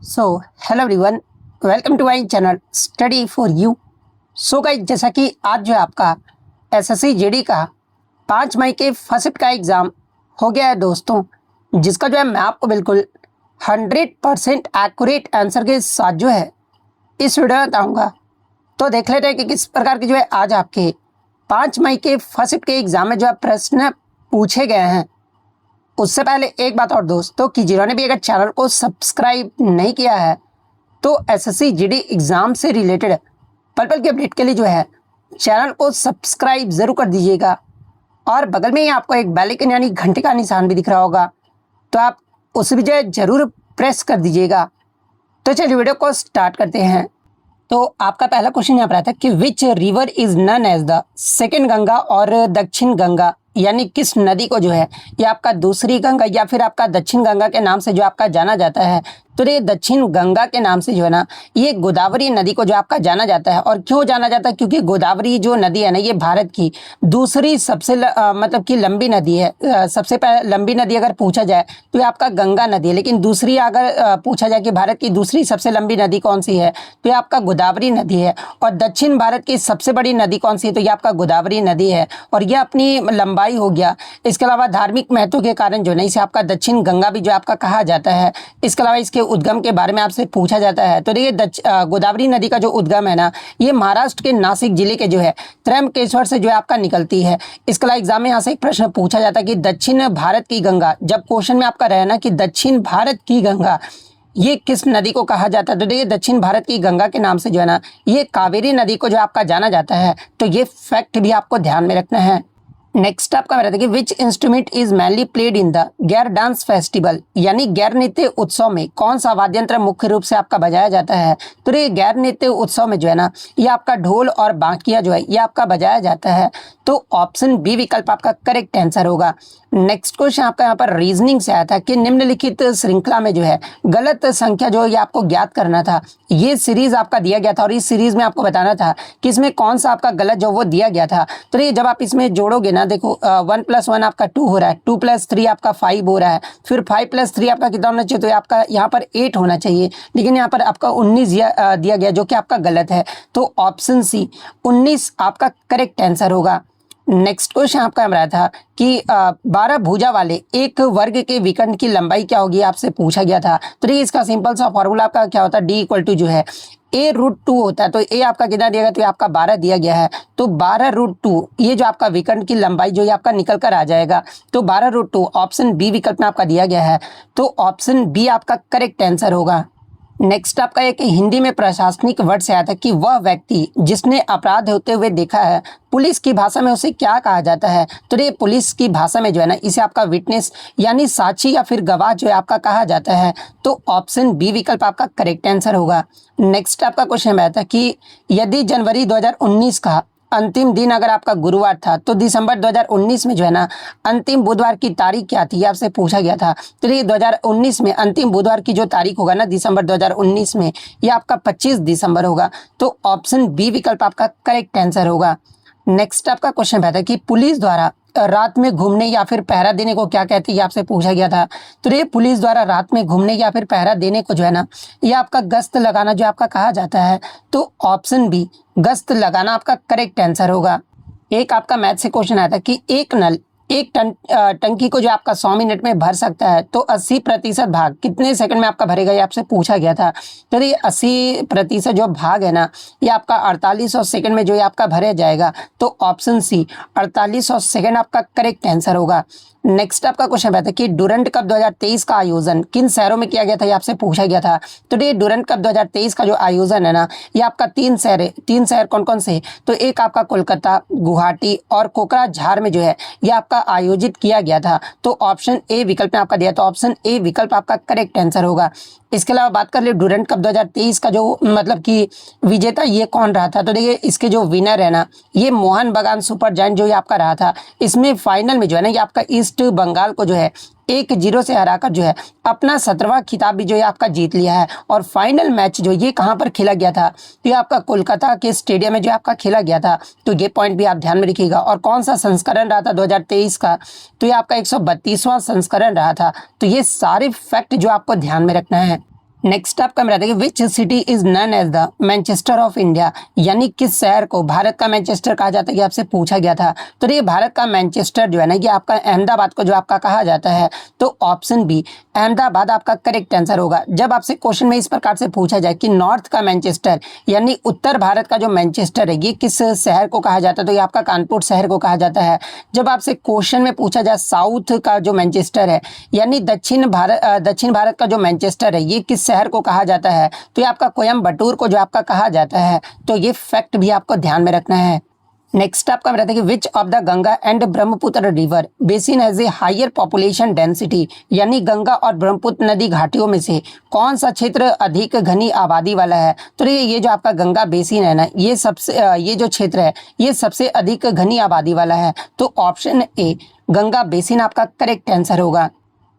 So hello everyone, welcome to my channel study for you. So guys, जैसा कि आज जो है आपका एसएससी जीडी का 5 मई के फर्स्ट का एग्ज़ाम हो गया है दोस्तों, जिसका जो है मैं आपको बिल्कुल 100% एक्यूरेट आंसर के साथ जो है इस वीडियो में बताऊँगा। तो देख लेते हैं कि किस प्रकार की जो है आज आपके 5 मई के फर्स्ट के एग्ज़ाम में जो है प्रश्न पूछे गए हैं। उससे पहले एक बात और दोस्तों, कि जिन्होंने भी अगर चैनल को सब्सक्राइब नहीं किया है तो एसएससी जीडी एग्ज़ाम से रिलेटेड पल पल के अपडेट के लिए जो है चैनल को सब्सक्राइब ज़रूर कर दीजिएगा। और बगल में ही आपको एक बेल आइकन यानी घंटे का निशान भी दिख रहा होगा, तो आप उसे भी जो है ज़रूर प्रेस कर दीजिएगा। तो चलिए वीडियो को स्टार्ट करते हैं। तो आपका पहला क्वेश्चन यहाँ पर आता है कि which river is known as the second Ganga और दक्षिण गंगा, यानी किस नदी को जो है ये आपका दूसरी गंगा या फिर आपका दक्षिण गंगा के नाम से जो आपका जाना जाता है। तो ये दक्षिण गंगा के नाम से जो है ना ये गोदावरी नदी को जो आपका जाना जाता है। और क्यों जाना जाता है? क्योंकि गोदावरी जो नदी है ना ये भारत की दूसरी सबसे मतलब कि लंबी नदी है। सबसे पहले लंबी नदी अगर पूछा जाए तो ये आपका गंगा नदी है, लेकिन दूसरी अगर पूछा जाए कि भारत की दूसरी सबसे लंबी नदी कौन सी है तो ये आपका गोदावरी नदी है। और दक्षिण भारत की सबसे बड़ी नदी कौन सी है तो ये आपका गोदावरी नदी है। और ये अपनी लंबाई हो गया, इसके अलावा धार्मिक महत्व के कारण जो है इसे आपका दक्षिण गंगा भी जो आपका कहा जाता है। इसके अलावा इसके उद्गम के बारे में आपसे पूछा जाता है। तो देखिए गोदावरी नदी का जो उद्गम है ना ये महाराष्ट्र के नासिक जिले के जो है त्र्यंबकेश्वर से जो है आपका निकलती है। इसके अलावा एग्जाम में यहाँ से एक प्रश्न पूछा जाता है कि दक्षिण भारत की गंगा, जब क्वेश्चन में आपका रहे ना कि दक्षिण भारत की गंगा ये किस नदी को कहा जाता है, तो देखिए दक्षिण भारत की गंगा के नाम से जो है ना ये कावेरी नदी को जो आपका जाना जाता है। तो ये फैक्ट भी आपको ध्यान में रखना है। नेक्स्ट आपका मेरा देखिए which instrument is mainly played in the Gair dance festival, यानी गैर नृत्य उत्सव में कौन सा वाद्य यंत्र मुख्य रूप से आपका बजाया जाता है। तो ये गैर नृत्य उत्सव में जो है ना ये आपका ढोल और बांकिया जो है ये आपका बजाया जाता है। तो ऑप्शन बी विकल्प आपका करेक्ट आंसर होगा। नेक्स्ट क्वेश्चन आपका यहाँ पर रीजनिंग से आया था कि निम्नलिखित श्रृंखला में जो है गलत संख्या जो ये आपको ज्ञात करना था। ये सीरीज आपका दिया गया था और इस सीरीज में आपको बताना था कि इसमें कौन सा आपका गलत जो वो दिया गया था। तो ये जब आप इसमें जोड़ोगे ना, देखो 1 + 1 आपका 2 हो रहा है, 2 + 3 आपका 5 हो रहा है, फिर 5 + 3 आपका कितना होना चाहिए तो आपका यहाँ पर 8 होना चाहिए, लेकिन यहाँ पर आपका 19 दिया गया जो कि आपका गलत है। तो ऑप्शन सी 19 आपका करेक्ट आंसर होगा। नेक्स्ट क्वेश्चन आपका हमारा था कि 12 भुजा वाले एक वर्ग के विकर्ण की लंबाई क्या होगी, आपसे पूछा गया था। तो देखिए इसका सिंपल सा फॉर्मूला आपका क्या होता है, D = जो है A√2 होता है। तो A आपका कितना दिया गया तो आपका 12 दिया गया है। तो 12√2 ये जो आपका विकर्ण की लंबाई जो ये आपका निकल कर आ जाएगा। तो 12√2 ऑप्शन बी विकल्प में आपका दिया गया है। तो ऑप्शन बी आपका करेक्ट आंसर होगा। नेक्स्ट आपका एक हिंदी में प्रशासनिक वर्ड से आया था कि वह व्यक्ति जिसने अपराध होते हुए देखा है पुलिस की भाषा में उसे क्या कहा जाता है। तो ये पुलिस की भाषा में जो है ना इसे आपका विटनेस यानी साक्षी या फिर गवाह जो है आपका कहा जाता है। तो ऑप्शन बी विकल्प आपका करेक्ट आंसर होगा। नेक्स्ट आपका क्वेश्चन आया था कि यदि जनवरी 2019 का अंतिम दिन अगर आपका गुरुवार था तो दिसंबर 2019 में जो है ना अंतिम बुधवार की तारीख क्या थी, आपसे पूछा गया था। तो ये 2019 में अंतिम बुधवार की जो तारीख होगा ना दिसंबर 2019 में ये आपका 25 दिसंबर होगा। तो ऑप्शन बी विकल्प आपका करेक्ट आंसर होगा। नेक्स्ट आपका क्वेश्चन आता है कि पुलिस द्वारा रात में घूमने या फिर पहरा देने को क्या कहती है, आपसे पूछा गया था। तो ये पुलिस द्वारा रात में घूमने या फिर पहरा देने को जो है ना ये आपका गश्त लगाना जो आपका कहा जाता है। तो ऑप्शन बी गश्त लगाना आपका करेक्ट आंसर होगा। एक आपका मैथ से क्वेश्चन आया था कि एक नल एक टंकी को जो आपका 100 मिनट में भर सकता है तो 80% भाग कितने सेकंड में आपका भरेगा, ये आपसे पूछा गया था। तो ये 80% जो भाग है ना ये आपका 4800 सेकंड में जो ये आपका भरे जाएगा। तो ऑप्शन सी 4800 सेकंड आपका करेक्ट आंसर होगा। नेक्स्ट आपका क्वेश्चन आता है कि डुरंड कप 2023 का आयोजन किन शहरों में किया गया था, ये आपसे पूछा गया था। तो ये डुरंड कप 2023 का जो आयोजन है ना ये आपका 3 शहर है। 3 शहर कौन कौन से? तो एक आपका कोलकाता, गुवाहाटी और कोकराझार में जो है ये आपका आयोजित किया गया था। तो ऑप्शन ए विकल्प में आपका दिया, तो ऑप्शन ए विकल्प आपका करेक्ट आंसर होगा। इसके अलावा बात कर ले डुरंड कप 2023 का जो मतलब कि विजेता ये कौन रहा था। तो देखिए इसके जो विनर है ना ये मोहन बगान सुपर जायंट जो ये आपका रहा था। इसमें फाइनल में जो है ना ये आपका ईस्ट बंगाल को जो है 1-0 से हराकर जो है अपना 17वां खिताब भी जो है आपका जीत लिया है। और फाइनल मैच जो ये कहाँ पर खेला गया था तो ये आपका कोलकाता के स्टेडियम में जो आपका खेला गया था। तो ये पॉइंट भी आप ध्यान में रखिएगा। और कौन सा संस्करण रहा था 2023 का, तो ये आपका 132वां संस्करण रहा था। तो ये सारे फैक्ट जो आपको ध्यान में रखना है। नेक्स्ट आपका मेरा देखिए which city is known as the Manchester of India, यानी किस शहर को भारत का मैनचेस्टर कहा जाता है, ये आपसे पूछा गया था। तो ये भारत का मैनचेस्टर जो है ना, ये आपका अहमदाबाद को जो आपका कहा जाता है। तो ऑप्शन बी अहमदाबाद आपका करेक्ट आंसर होगा। जब आपसे क्वेश्चन में इस प्रकार से पूछा जाए कि नॉर्थ का मैनचेस्टर यानी उत्तर भारत का जो मैनचेस्टर है ये किस शहर को कहा जाता है, तो ये आपका कानपुर शहर को कहा जाता है। जब आपसे क्वेश्चन में पूछा जाए साउथ का जो मैनचेस्टर है यानी दक्षिण भारत का जो मैनचेस्टर है ये किस शहर को कहा जाता है, तो ये आपका कोयम्बटूर को जो आपका कहा जाता है। तो ये फैक्ट भी आपको ध्यान में रखना है। नेक्स्ट आपका रहता है कि which of the Ganga and Brahmaputra river basin has a higher population density, यानी गंगा और ब्रह्मपुत्र नदी घाटियों में से कौन सा क्षेत्र अधिक घनी आबादी वाला है। तो ये जो आपका गंगा बेसिन है ना, ये जो क्षेत्र है ये सबसे अधिक घनी आबादी वाला है। तो ऑप्शन ए गंगा बेसिन आपका करेक्ट आंसर होगा।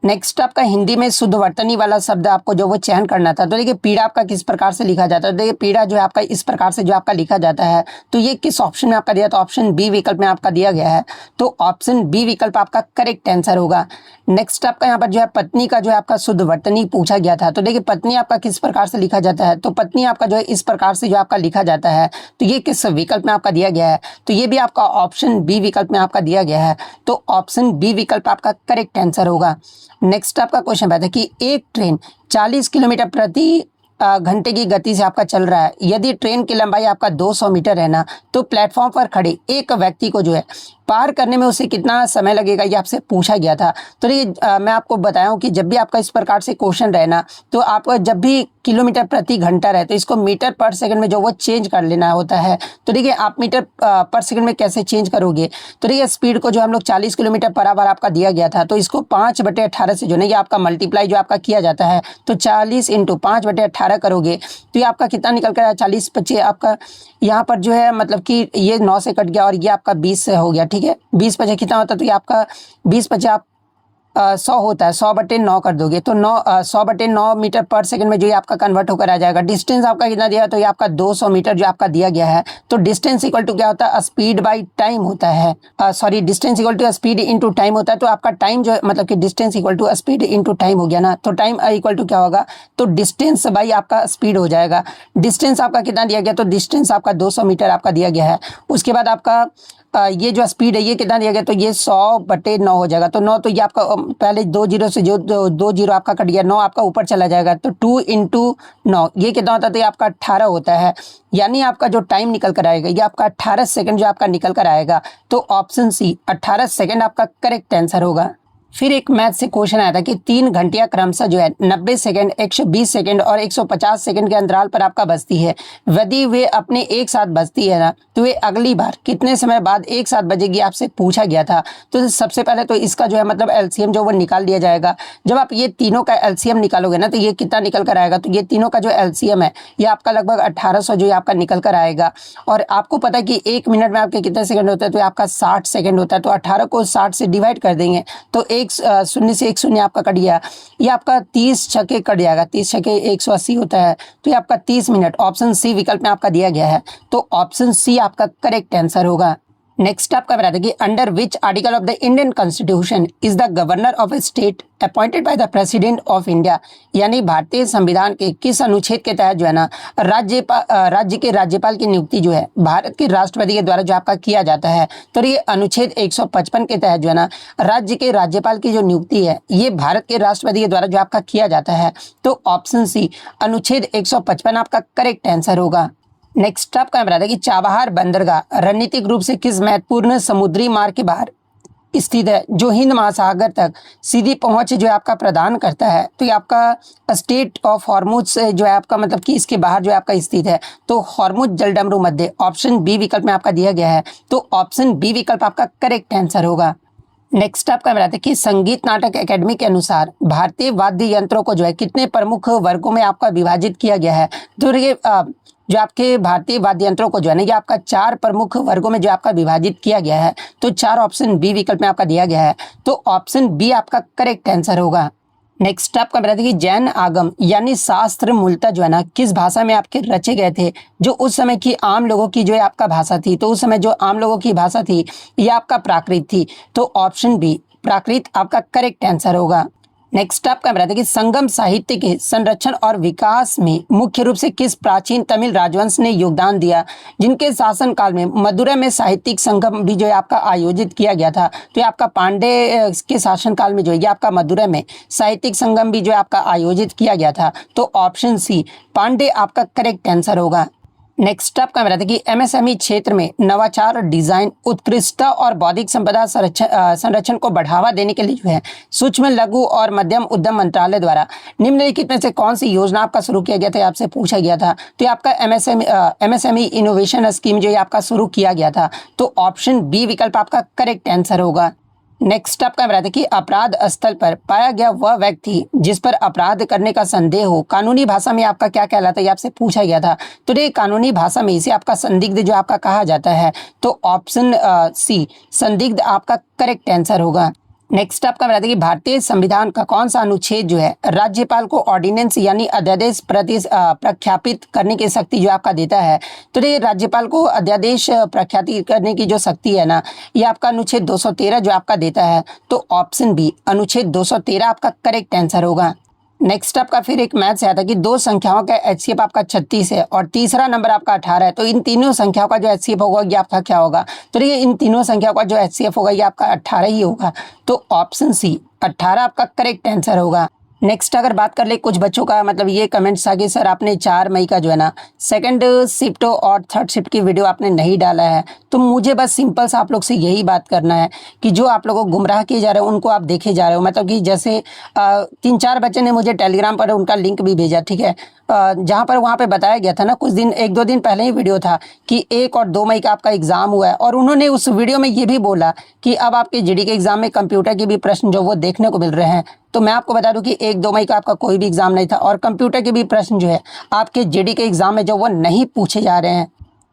नेक्स्ट आपका हिंदी में शुद्धवर्तनी वाला शब्द आपको जो वो चयन करना था। तो देखिए पीड़ा आपका किस प्रकार से लिखा जाता है, तो देखिए पीड़ा जो है आपका इस प्रकार से जो आपका लिखा जाता है। तो ये किस ऑप्शन में आपका दिया, तो ऑप्शन बी विकल्प में आपका दिया गया है। तो ऑप्शन बी विकल्प आपका करेक्ट आंसर होगा। नेक्स्ट आपका यहाँ पर जो है पत्नी का जो है आपका शुद्धवर्तनी पूछा गया था। तो देखिए पत्नी आपका किस प्रकार से लिखा जाता है, तो पत्नी आपका जो है इस प्रकार से जो आपका लिखा जाता है। तो ये किस विकल्प में आपका दिया गया है, तो ये भी आपका ऑप्शन बी विकल्प में आपका दिया गया है। तो ऑप्शन बी विकल्प आपका करेक्ट आंसर होगा। नेक्स्ट आपका क्वेश्चन आता है कि एक ट्रेन 40 किलोमीटर प्रति घंटे की गति से आपका चल रहा है। यदि ट्रेन की लंबाई आपका 200 मीटर है ना, तो प्लेटफॉर्म पर खड़े एक व्यक्ति को जो है पार करने में उसे कितना समय लगेगा, ये आपसे पूछा गया था। तो ये मैं आपको बताया हूँ कि जब भी आपका इस प्रकार से क्वेश्चन रहे ना, तो आपको जब भी किलोमीटर प्रति घंटा रहे तो इसको मीटर पर सेकंड में जो वो चेंज कर लेना होता है। तो देखिए आप मीटर पर सेकंड में कैसे चेंज करोगे, तो देखिए स्पीड को जो हम लोग 40 किलोमीटर पर आवर आपका दिया गया था, तो इसको 5/18 से जो है ये आपका मल्टीप्लाई जो आपका किया जाता है। तो 40 × 5/18 करोगे तो ये आपका कितना निकल कर आया, 40 25 आपका यहाँ पर जो है मतलब कि ये 9 से कट गया और ये आपका 20 से हो गया। ठीक है, 20 25 कितना होता है, तो ये आपका 20 25 आप 100 होता है, 100/9 कर दोगे तो 100/9 मीटर पर सेकंड में जो ये आपका कन्वर्ट होकर आ जाएगा। डिस्टेंस आपका कितना दिया है, तो ये आपका 200 मीटर जो आपका दिया गया है। तो डिस्टेंस इक्वल टू क्या होता है, स्पीड बाई टाइम होता है। Sorry, distance equal to speed into time होता है। तो आपका टाइम जो है मतलब कि distance equal to speed into time हो गया ना, तो टाइम इक्वल टू क्या होगा, तो डिस्टेंस बाई आपका स्पीड हो जाएगा। डिस्टेंस आपका कितना दिया गया, तो डिस्टेंस आपका 200 मीटर आपका दिया गया है। उसके बाद आपका ये जो स्पीड है ये कितना दिया गया, तो ये 100/9 हो जाएगा। तो 9 तो ये आपका पहले 2 जीरो से जो 2 जीरो आपका कट गया, 9 आपका ऊपर चला जाएगा। तो 2 × 9 ये कितना होता है, तो ये आपका 18 होता है। यानी आपका जो टाइम निकल कर आएगा ये आपका 18 सेकंड जो आपका निकल कर आएगा। तो ऑप्शन सी 18 सेकंड आपका करेक्ट आंसर होगा। फिर एक मैथ से क्वेश्चन आया था कि 3 घंटियां क्रमशः जो है 90 सेकंड, 120 सेकंड और 150 सेकंड के अंतराल पर आपका बजती है। यदि वे अपने एक साथ बजती है ना, तो वे अगली बार कितने समय बाद एक साथ बजेगी, आपसे पूछा गया था। तो सबसे पहले तो इसका जो है मतलब एलसीएम जो वो निकाल दिया जाएगा। जब आप ये तीनों का एलसीएम निकालोगे ना, तो ये कितना निकल कर आएगा, तो ये तीनों का जो एलसीएम है ये आपका लगभग 1800 जो आपका निकल कर आएगा। और आपको पता है कि 1 मिनट में आपके कितने सेकंड होते हैं, तो आपका 60 सेकंड होता है। तो 18 को 60 से डिवाइड कर देंगे तो एक शून्य से एक शून्य आपका कट गया, ये आपका 30 छक्के कट जाएगा, 30 छक्के 180 होता है। तो ये आपका 30 मिनट ऑप्शन सी विकल्प में आपका दिया गया है। तो ऑप्शन सी आपका करेक्ट आंसर होगा। नेक्स्ट आपका बता दें कि under which article of the Indian constitution is the governor of A state appointed by the president of India, यानी भारतीय संविधान के किस अनुच्छेद के तहत जो है ना राज्य के राज्यपाल की नियुक्ति जो है भारत के राष्ट्रपति के द्वारा जो आपका किया जाता है। तो ये अनुच्छेद 155 के तहत जो है ना राज्य के राज्यपाल की जो नियुक्ति है ये भारत के राष्ट्रपति के द्वारा जो आपका किया जाता है। तो ऑप्शन सी अनुच्छेद 155 आपका करेक्ट आंसर होगा। नेक्स्ट आपका बता दें कि चाबहार बंदरगाह रणनीतिक रूप से किस महत्वपूर्ण समुद्री मार्ग के बाहर स्थित है, जो हिंद महासागर तक सीधी पहुंच जो है आपका प्रदान करता है। तो ये आपका स्टेट ऑफ हॉर्मुज से जो है आपका मतलब कि इसके बाहर जो है आपका स्थित है। तो हॉर्मुज जलडमरू मध्य ऑप्शन बी विकल्प में आपका दिया गया है। तो ऑप्शन बी विकल्प आपका करेक्ट आंसर होगा। नेक्स्ट आपका बताते हैं कि संगीत नाटक एकेडमी के अनुसार भारतीय वाद्य यंत्रों को जो है कितने प्रमुख वर्गों में आपका विभाजित किया गया है। तो ये जो आपके भारतीय वाद्य यंत्रों को जो है ना ये आपका 4 प्रमुख वर्गों में जो आपका विभाजित किया गया है। तो 4 ऑप्शन बी विकल्प में आपका दिया गया है। तो ऑप्शन बी आपका करेक्ट आंसर होगा। नेक्स्ट आपका बताते हैं कि जैन आगम यानी शास्त्र मूलतः जो है ना किस भाषा में आपके रचे गए थे, जो उस समय की आम लोगों की जो है आपका भाषा थी। तो उस समय जो आम लोगों की भाषा थी ये आपका प्राकृत थी। तो ऑप्शन बी प्राकृत आपका करेक्ट आंसर होगा। नेक्स्ट आपका बताते कि संगम साहित्य के संरक्षण और विकास में मुख्य रूप से किस प्राचीन तमिल राजवंश ने योगदान दिया, जिनके शासनकाल में मदुरै में साहित्यिक संगम भी जो है आपका आयोजित किया गया था। तो ये आपका पांडे के शासनकाल में जो है आपका मदुरै में साहित्यिक संगम भी जो है आपका आयोजित किया गया था। तो ऑप्शन सी पांडे आपका करेक्ट आंसर होगा। नेक्स्ट आपका बताते कि एमएसएमई क्षेत्र में नवाचार, डिजाइन, उत्कृष्टता और बौद्धिक संपदा संरक्षण को बढ़ावा देने के लिए जो है सूक्ष्म, लघु और मध्यम उद्यम मंत्रालय द्वारा निम्नलिखित में से कौन सी योजना आपका शुरू किया गया था, आपसे पूछा गया था। तो ये आपका एमएसएमई इनोवेशन स्कीम जो है आपका शुरू किया गया था। तो ऑप्शन बी विकल्प आपका करेक्ट आंसर होगा। नेक्स्ट आपका बताते कि अपराध स्थल पर पाया गया वह व्यक्ति जिस पर अपराध करने का संदेह हो, कानूनी भाषा में आपका क्या कहलाता है, ये आपसे पूछा गया था। तो ये कानूनी भाषा में इसे आपका संदिग्ध जो आपका कहा जाता है। तो ऑप्शन सी संदिग्ध आपका करेक्ट आंसर होगा। नेक्स्ट आपका बताते कि भारतीय संविधान का कौन सा अनुच्छेद जो है राज्यपाल को ऑर्डिनेंस यानी अध्यादेश प्रख्यापित करने की शक्ति जो आपका देता है। तो ये राज्यपाल को अध्यादेश प्रख्यापित करने की जो शक्ति है ना, ये आपका अनुच्छेद 213 जो आपका देता है। तो ऑप्शन बी अनुच्छेद 213 आपका करेक्ट आंसर होगा। नेक्स्ट आपका फिर एक मैथ से आता है कि दो संख्याओं का एचसीएफ आपका 36 है और तीसरा नंबर आपका 18 है। तो इन तीनों संख्याओं का जो एचसीएफ होगा ये आपका क्या होगा। तो ये इन तीनों संख्याओं का जो एचसीएफ होगा ये आपका 18 ही होगा। तो ऑप्शन सी 18 आपका करेक्ट आंसर होगा। नेक्स्ट अगर बात कर ले कुछ बच्चों का मतलब ये कमेंट्स आ गए सर आपने 4 मई का जो है ना सेकंड शिफ्ट और थर्ड शिफ्ट की वीडियो आपने नहीं डाला है। तो मुझे बस सिंपल सा आप लोग से यही बात करना है कि जो आप लोगों को गुमराह किए जा रहे हो उनको आप देखे जा रहे हो। मतलब कि जैसे 3-4 बच्चे ने मुझे टेलीग्राम पर उनका लिंक भी भेजा, ठीक है, जहाँ पर वहाँ पे बताया गया था ना कुछ दिन 1-2 दिन पहले ही वीडियो था कि 1 और 2 मई का आपका एग्जाम हुआ है। और उन्होंने उस वीडियो में ये भी बोला कि अब आपके जीडी के एग्जाम में कंप्यूटर के भी प्रश्न जो वो देखने को मिल रहे हैं। तो मैं आपको बता दूं कि 1-2 मई का आपका कोई भी एग्जाम नहीं था और कंप्यूटर के भी प्रश्न जो है आपके जीडी के एग्जाम में जो वो नहीं पूछे जा रहे हैं।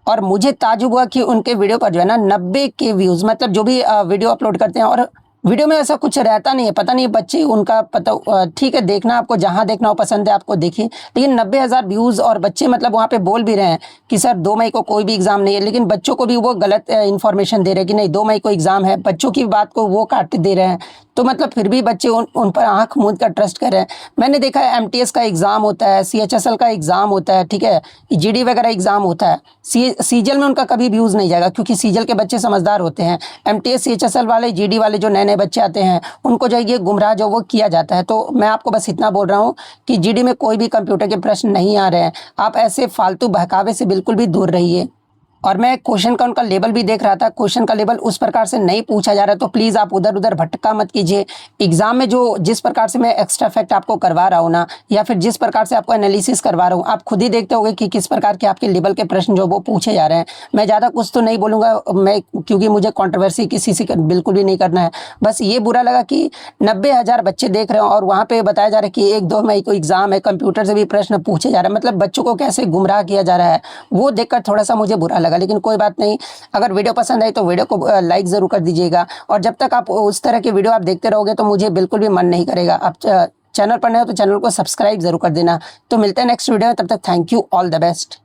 और मुझे ताज्जुब हुआ कि उनके वीडियो पर जो है ना 90 के व्यूज़, मतलब जो भी वीडियो अपलोड करते हैं और वीडियो में ऐसा कुछ रहता नहीं है, पता नहीं बच्चे उनका पता, ठीक है देखना आपको जहां देखना हो पसंद है आपको देखिए, लेकिन 90,000 व्यूज़ और बच्चे मतलब वहां पे बोल भी रहे हैं कि सर 2 मई को कोई भी एग्जाम नहीं है, लेकिन बच्चों को भी वो गलत इन्फॉर्मेशन दे रहे हैं कि नहीं 2 मई को एग्जाम है, बच्चों की बात को वो काट दे रहे हैं। तो मतलब फिर भी बच्चे उन पर आंख मूंद कर ट्रस्ट कर रहे हैं। मैंने देखा है एमटीएस का एग्जाम होता है, सीएचएसएल का एग्जाम होता है, ठीक है, जीडी वगैरह एग्जाम होता है, सीजीएल में उनका कभी व्यूज़ नहीं जाएगा क्योंकि सीजीएल के बच्चे समझदार होते हैं। एमटीएस सीएचएसएल वाले जीडी वाले जो नए नए बच्चे आते हैं उनको जो ये गुमराह जो वो किया जाता है। तो मैं आपको बस इतना बोल रहा हूँ कि जीडी में कोई भी कंप्यूटर के प्रश्न नहीं आ रहे हैं, आप ऐसे फालतू बहकावे से बिल्कुल भी दूर रहिए। और मैं क्वेश्चन का उनका लेवल भी देख रहा था, क्वेश्चन का लेवल उस प्रकार से नहीं पूछा जा रहा है। तो प्लीज़ आप उधर उधर भटका मत कीजिए। एग्जाम में जो जिस प्रकार से मैं एक्स्ट्रा फैक्ट आपको करवा रहा हूँ ना, या फिर जिस प्रकार से आपको एनालिसिस करवा रहा हूँ, आप खुद ही देखते होंगे कि किस प्रकार के आपके लेवल के प्रश्न जो वो पूछे जा रहे हैं। मैं ज़्यादा कुछ तो नहीं बोलूँगा मैं, क्योंकि मुझे कॉन्ट्रोवर्सी किसी से बिल्कुल भी नहीं करना है। बस ये बुरा लगा कि 90,000 बच्चे देख रहे हैं और वहाँ पर बताया जा रहा है कि 1-2 मई को एग्जाम है, कंप्यूटर से भी प्रश्न पूछे जा रहे हैं। मतलब बच्चों को कैसे गुमराह किया जा रहा है वो देखकर थोड़ा सा मुझे बुरा लगा, लेकिन कोई बात नहीं। अगर वीडियो पसंद आई तो वीडियो को लाइक जरूर कर दीजिएगा। और जब तक आप उस तरह की वीडियो आप देखते रहोगे तो मुझे बिल्कुल भी मन नहीं करेगा। आप चैनल पर नए हो तो चैनल को सब्सक्राइब जरूर कर देना। तो मिलते हैं नेक्स्ट वीडियो में, तब तक thank you, all the best.